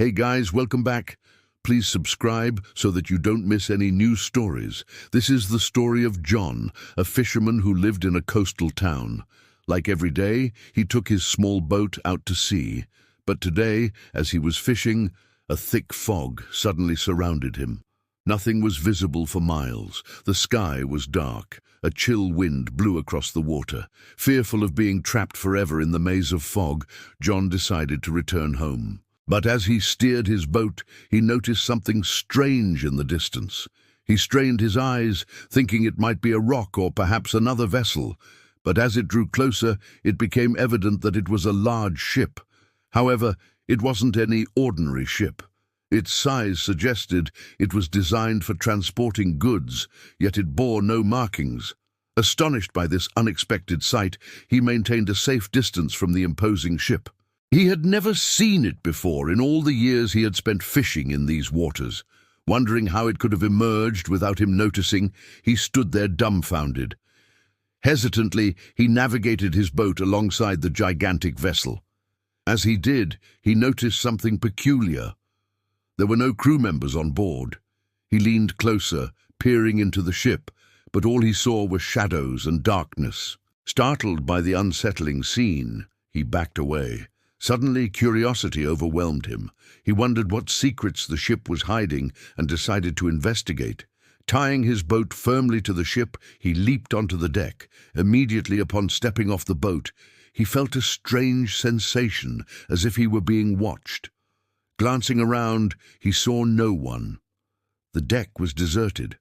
Hey guys, welcome back. Please subscribe so that you don't miss any new stories. This is the story of John, a fisherman who lived in a coastal town. Like every day, he took his small boat out to sea. But today, as he was fishing, a thick fog suddenly surrounded him. Nothing was visible for miles. The sky was dark. A chill wind blew across the water. Fearful of being trapped forever in the maze of fog, John decided to return home. But as he steered his boat, he noticed something strange in the distance. He strained his eyes, thinking it might be a rock or perhaps another vessel. But as it drew closer, it became evident that it was a large ship. However, it wasn't any ordinary ship. Its size suggested it was designed for transporting goods, yet it bore no markings. Astonished by this unexpected sight, he maintained a safe distance from the imposing ship. He had never seen it before in all the years he had spent fishing in these waters. Wondering how it could have emerged without him noticing, he stood there dumbfounded. Hesitantly, he navigated his boat alongside the gigantic vessel. As he did, he noticed something peculiar. There were no crew members on board. He leaned closer, peering into the ship, but all he saw were shadows and darkness. Startled by the unsettling scene, he backed away. Suddenly, curiosity overwhelmed him. He wondered what secrets the ship was hiding and decided to investigate. Tying his boat firmly to the ship, he leaped onto the deck. Immediately upon stepping off the boat, he felt a strange sensation, as if he were being watched. Glancing around, he saw no one. The deck was deserted.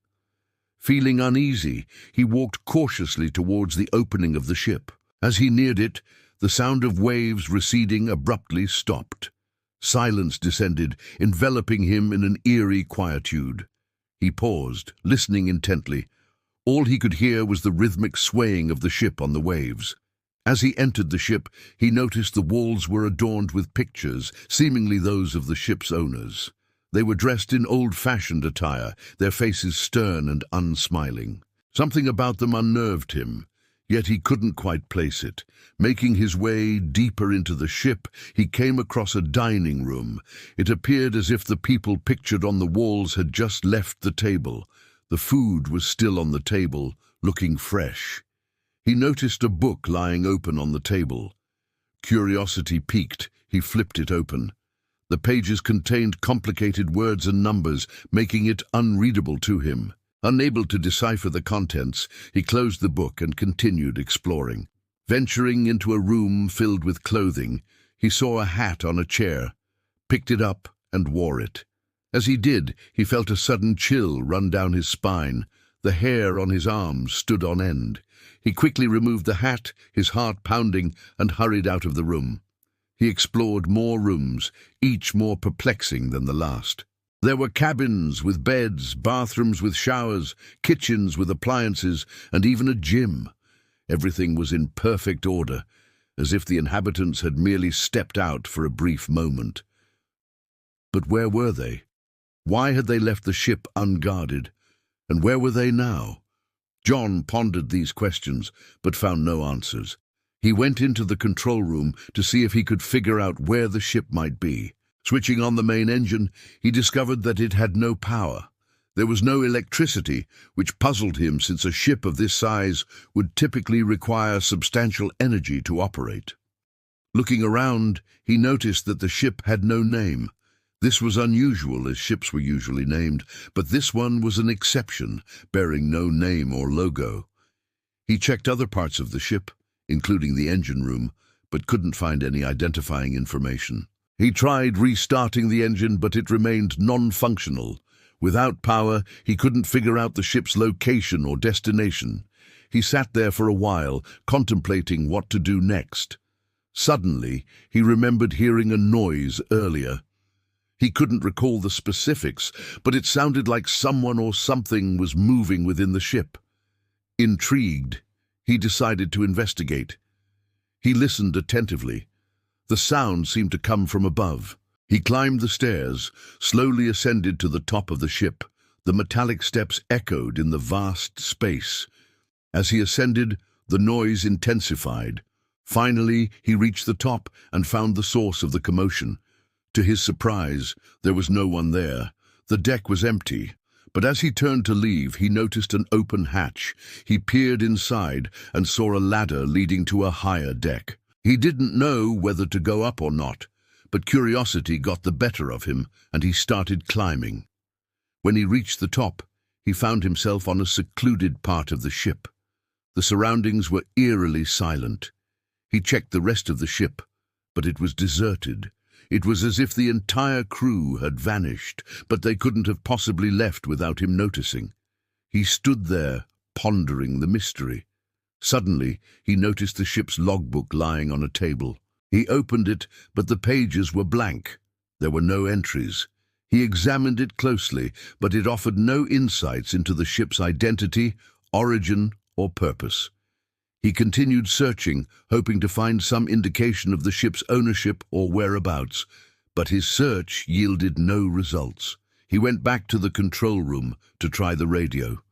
Feeling uneasy, he walked cautiously towards the opening of the ship. As he neared it, the sound of waves receding abruptly stopped. Silence descended, enveloping him in an eerie quietude. He paused, listening intently. All he could hear was the rhythmic swaying of the ship on the waves. As he entered the ship, he noticed the walls were adorned with pictures, seemingly those of the ship's owners. They were dressed in old-fashioned attire, their faces stern and unsmiling. Something about them unnerved him. Yet he couldn't quite place it. Making his way deeper into the ship, he came across a dining room. It appeared as if the people pictured on the walls had just left the table. The food was still on the table, looking fresh. He noticed a book lying open on the table. Curiosity piqued, he flipped it open. The pages contained complicated words and numbers, making it unreadable to him. Unable to decipher the contents, he closed the book and continued exploring. Venturing into a room filled with clothing, he saw a hat on a chair, picked it up and wore it. As he did, he felt a sudden chill run down his spine. The hair on his arms stood on end. He quickly removed the hat, his heart pounding, and hurried out of the room. He explored more rooms, each more perplexing than the last. There were cabins with beds, bathrooms with showers, kitchens with appliances, and even a gym. Everything was in perfect order, as if the inhabitants had merely stepped out for a brief moment. But where were they? Why had they left the ship unguarded? And where were they now? John pondered these questions, but found no answers. He went into the control room to see if he could figure out where the ship might be. Switching on the main engine, he discovered that it had no power. There was no electricity, which puzzled him since a ship of this size would typically require substantial energy to operate. Looking around, he noticed that the ship had no name. This was unusual, as ships were usually named, but this one was an exception, bearing no name or logo. He checked other parts of the ship, including the engine room, but couldn't find any identifying information. He tried restarting the engine, but it remained non-functional. Without power, he couldn't figure out the ship's location or destination. He sat there for a while, contemplating what to do next. Suddenly, he remembered hearing a noise earlier. He couldn't recall the specifics, but it sounded like someone or something was moving within the ship. Intrigued, he decided to investigate. He listened attentively. The sound seemed to come from above. He climbed the stairs, slowly ascended to the top of the ship. The metallic steps echoed in the vast space. As he ascended, the noise intensified. Finally, he reached the top and found the source of the commotion. To his surprise, there was no one there. The deck was empty. But as he turned to leave, he noticed an open hatch. He peered inside and saw a ladder leading to a higher deck. He didn't know whether to go up or not, but curiosity got the better of him, and he started climbing. When he reached the top, he found himself on a secluded part of the ship. The surroundings were eerily silent. He checked the rest of the ship, but it was deserted. It was as if the entire crew had vanished, but they couldn't have possibly left without him noticing. He stood there, pondering the mystery. Suddenly, he noticed the ship's logbook lying on a table. He opened it, but the pages were blank. There were no entries. He examined it closely, but it offered no insights into the ship's identity, origin, or purpose. He continued searching, hoping to find some indication of the ship's ownership or whereabouts, but his search yielded no results. He went back to the control room to try the radio.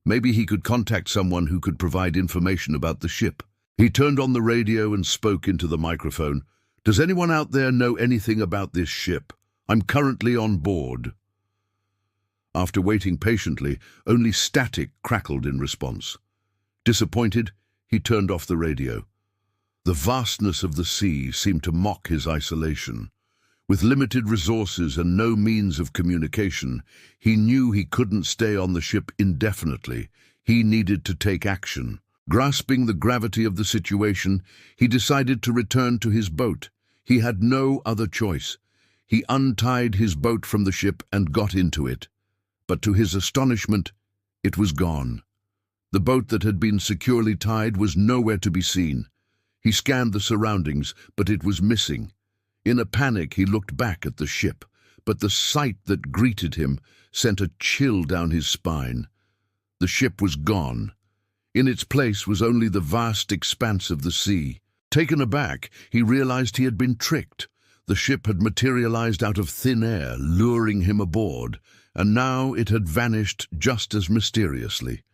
Maybe he could contact someone who could provide information about the ship. He turned on the radio and spoke into the microphone. "Does anyone out there know anything about this ship? I'm currently on board." After waiting patiently, only static crackled in response. Disappointed, he turned off the radio. The vastness of the sea seemed to mock his isolation. With limited resources and no means of communication, he knew he couldn't stay on the ship indefinitely. He needed to take action. Grasping the gravity of the situation, he decided to return to his boat. He had no other choice. He untied his boat from the ship and got into it. But to his astonishment, it was gone. The boat that had been securely tied was nowhere to be seen. He scanned the surroundings, but it was missing. In a panic, he looked back at the ship, but the sight that greeted him sent a chill down his spine. The ship was gone. In its place was only the vast expanse of the sea. Taken aback, he realized he had been tricked. The ship had materialized out of thin air, luring him aboard, and now it had vanished just as mysteriously.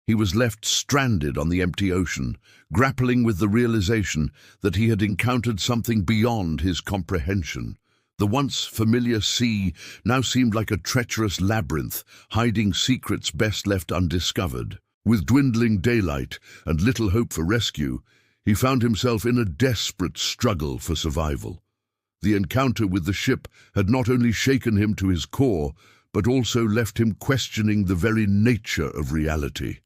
He was left stranded on the empty ocean, grappling with the realization that he had encountered something beyond his comprehension. The once familiar sea now seemed like a treacherous labyrinth, hiding secrets best left undiscovered. With dwindling daylight and little hope for rescue, he found himself in a desperate struggle for survival. The encounter with the ship had not only shaken him to his core, but also left him questioning the very nature of reality.